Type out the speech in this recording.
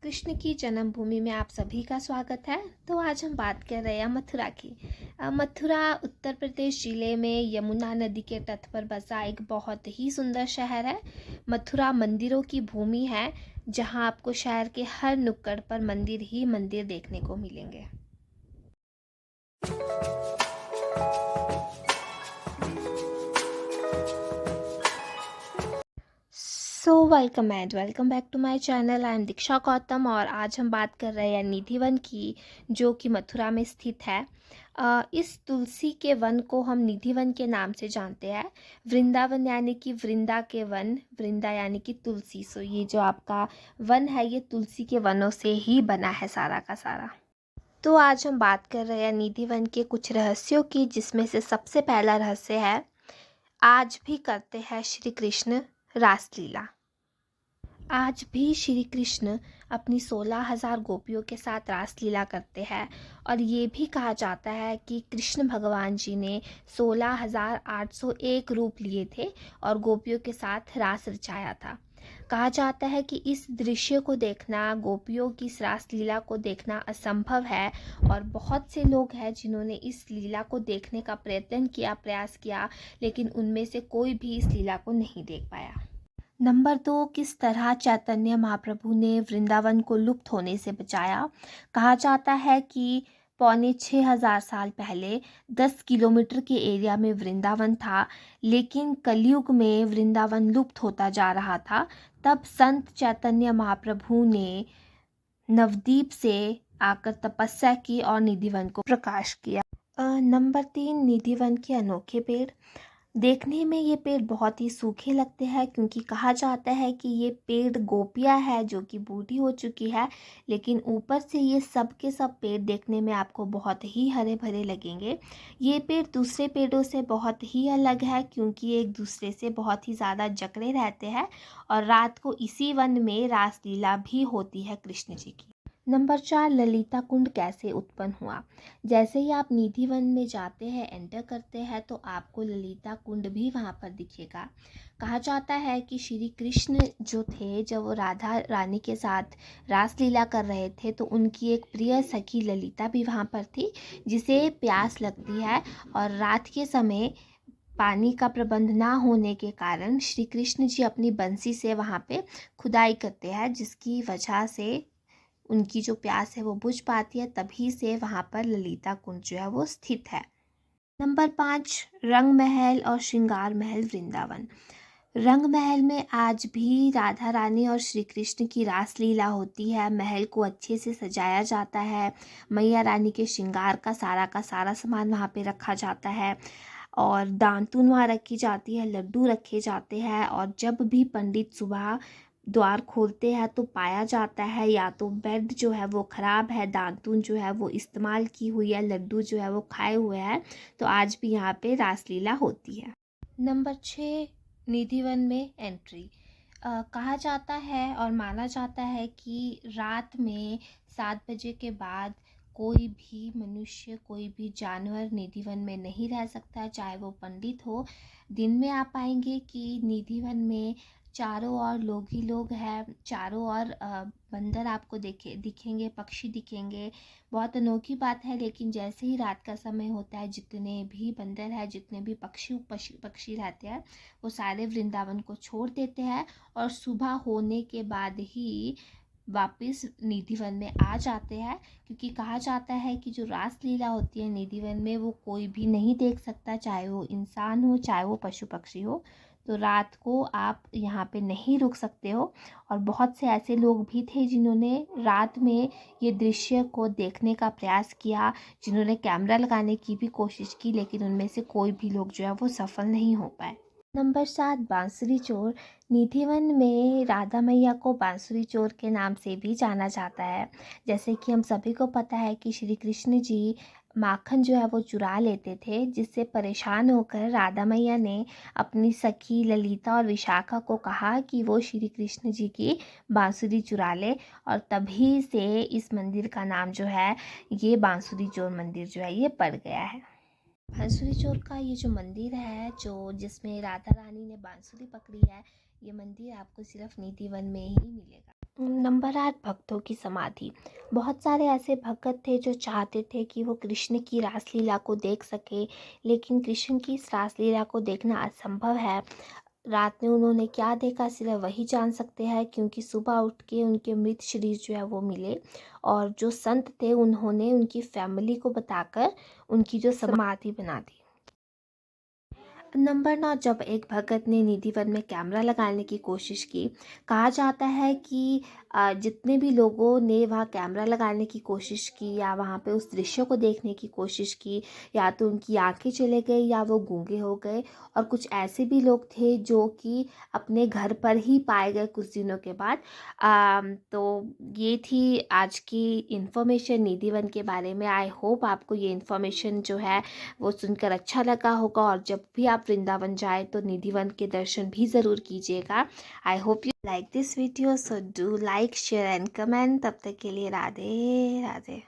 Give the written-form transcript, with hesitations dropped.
कृष्ण की जन्मभूमि में आप सभी का स्वागत है। तो आज हम बात कर रहे हैं मथुरा की। मथुरा उत्तर प्रदेश जिले में यमुना नदी के तट पर बसा एक बहुत ही सुंदर शहर है। मथुरा मंदिरों की भूमि है, जहां आपको शहर के हर नुक्कड़ पर मंदिर ही मंदिर देखने को मिलेंगे। So welcome back to my channel. I am Diksha Gautam और आज हम बात कर रहे हैं निधि वन की, जो कि मथुरा में स्थित है। इस तुलसी के वन को हम निधि वन के नाम से जानते हैं। वृंदावन यानी कि वृंदा के वन, वृंदा यानी कि तुलसी। सो ये जो आपका वन है, ये तुलसी के वनों से ही बना है सारा का सारा। तो आज हम बात कर रहे हैं निधि वन के कुछ रहस्यों की, जिसमें से सबसे पहला रहस्य है, आज भी करते हैं श्री कृष्ण रासलीला। आज भी श्री कृष्ण अपनी 16,000 गोपियों के साथ रासलीला करते हैं। और ये भी कहा जाता है कि कृष्ण भगवान जी ने 16,801 रूप लिए थे और गोपियों के साथ रास रचाया था। कहा जाता है कि इस दृश्य को देखना, गोपियों की इस रासलीला को देखना असंभव है। और बहुत से लोग हैं जिन्होंने इस लीला को देखने का प्रयास किया, लेकिन उनमें से कोई भी इस लीला को नहीं देख पाया। नंबर 2, किस तरह चैतन्य महाप्रभु ने वृंदावन को लुप्त होने से बचाया। कहा जाता है कि पौने 6,000 साल पहले 10 किलोमीटर के एरिया में वृंदावन था, लेकिन कलयुग में वृंदावन लुप्त होता जा रहा था। तब संत चैतन्य महाप्रभु ने नवद्वीप से आकर तपस्या की और निधिवन को प्रकाश किया। नंबर 3, निधिवन के अनोखे पेड़। देखने में ये पेड़ बहुत ही सूखे लगते हैं, क्योंकि कहा जाता है कि ये पेड़ गोपियां है जो कि बूढ़ी हो चुकी है। लेकिन ऊपर से ये सब के सब पेड़ देखने में आपको बहुत ही हरे भरे लगेंगे। ये पेड़ दूसरे पेड़ों से बहुत ही अलग है, क्योंकि एक दूसरे से बहुत ही ज़्यादा जकड़े रहते हैं। और रात को इसी वन में रासलीला भी होती है कृष्ण जी की। नंबर 4, ललिता कुंड कैसे उत्पन्न हुआ। जैसे ही आप निधि वन में जाते हैं, एंटर करते हैं, तो आपको ललिता कुंड भी वहाँ पर दिखेगा। कहा जाता है कि श्री कृष्ण जो थे, जब वो राधा रानी के साथ रासलीला कर रहे थे, तो उनकी एक प्रिय सखी ललिता भी वहाँ पर थी, जिसे प्यास लगती है। और रात के समय पानी का प्रबंध ना होने के कारण श्री कृष्ण जी अपनी बंसी से वहाँ पे खुदाई करते हैं, जिसकी वजह से उनकी जो प्यास है वो बुझ पाती है। तभी से वहाँ पर ललिता कुंज जो है वो स्थित है। नंबर 5, रंग महल और श्रृंगार महल वृंदावन। रंग महल में आज भी राधा रानी और श्री कृष्ण की रासलीला होती है। महल को अच्छे से सजाया जाता है। मैया रानी के श्रृंगार का सारा सामान वहाँ पे रखा जाता है। और दांतुन वहाँ रखी जाती है, लड्डू रखे जाते हैं। और जब भी पंडित सुबह द्वार खोलते हैं, तो पाया जाता है या तो बेड जो है वो ख़राब है, दांतुन जो है वो इस्तेमाल की हुई है, लड्डू जो है वो खाए हुए हैं। तो आज भी यहाँ पे रासलीला होती है। नंबर 6, निधि वन में एंट्री। कहा जाता है और माना जाता है कि रात में 7 बजे के बाद कोई भी मनुष्य, कोई भी जानवर निधि वन में नहीं रह सकता, चाहे वो पंडित हो। दिन में आप पाएंगे कि निधि वन में चारों ओर लोग ही लोग हैं। चारों ओर बंदर आपको दिखेंगे, पक्षी दिखेंगे। बहुत अनोखी बात है। लेकिन जैसे ही रात का समय होता है, जितने भी बंदर हैं, जितने भी पक्षी रहते हैं, वो सारे वृंदावन को छोड़ देते हैं और सुबह होने के बाद ही वापस निधिवन में आ जाते हैं। क्योंकि कहा जाता है कि जो रासलीला होती है निधिवन में, वो कोई भी नहीं देख सकता, चाहे वो इंसान हो, चाहे वो पशु पक्षी हो। तो रात को आप यहाँ पे नहीं रुक सकते हो। और बहुत से ऐसे लोग भी थे जिन्होंने रात में ये दृश्य को देखने का प्रयास किया, जिन्होंने कैमरा लगाने की भी कोशिश की, लेकिन उनमें से कोई भी लोग जो है वो सफल नहीं हो पाए। नंबर 7, बांसुरी चोर। निधिवन में राधा मैया को बांसुरी चोर के नाम से भी जाना जाता है। जैसे कि हम सभी को पता है कि श्री कृष्ण जी माखन जो है वो चुरा लेते थे, जिससे परेशान होकर राधा मैया ने अपनी सखी ललिता और विशाखा को कहा कि वो श्री कृष्ण जी की बांसुरी चुरा ले। और तभी से इस मंदिर का नाम जो है, ये बांसुरी चोर मंदिर जो है ये पड़ गया है। बांसुरी चोर का ये जो मंदिर है, जो जिसमें राधा रानी ने बांसुरी पकड़ी है, ये मंदिर आपको सिर्फ निधि वन में ही मिलेगा। नंबर 8, भक्तों की समाधि। बहुत सारे ऐसे भक्त थे जो चाहते थे कि वो कृष्ण की रासलीला को देख सके, लेकिन कृष्ण की इस रासलीला को देखना असंभव है। रात में उन्होंने क्या देखा सिर्फ वही जान सकते हैं, क्योंकि सुबह उठ के उनके मृत शरीर जो है वो मिले, और जो संत थे उन्होंने उनकी फैमिली को बताकर उनकी जो समाधि बना दी। नंबर 9, जब एक भगत ने निधिवन में कैमरा लगाने की कोशिश की। कहा जाता है कि जितने भी लोगों ने वहाँ कैमरा लगाने की कोशिश की या वहाँ पे उस दृश्य को देखने की कोशिश की, या तो उनकी आंखें चले गई या वो गूंगे हो गए, और कुछ ऐसे भी लोग थे जो कि अपने घर पर ही पाए गए कुछ दिनों के बाद। तो ये थी आज की इन्फॉर्मेशन निधिवन के बारे में। आई होप आपको ये इन्फॉर्मेशन जो है वो सुनकर अच्छा लगा होगा, और जब भी आप वृंदावन जाए तो निधिवन के दर्शन भी ज़रूर कीजिएगा। I hope you like this video, so do like share and comment. तब तक के लिए राधे राधे।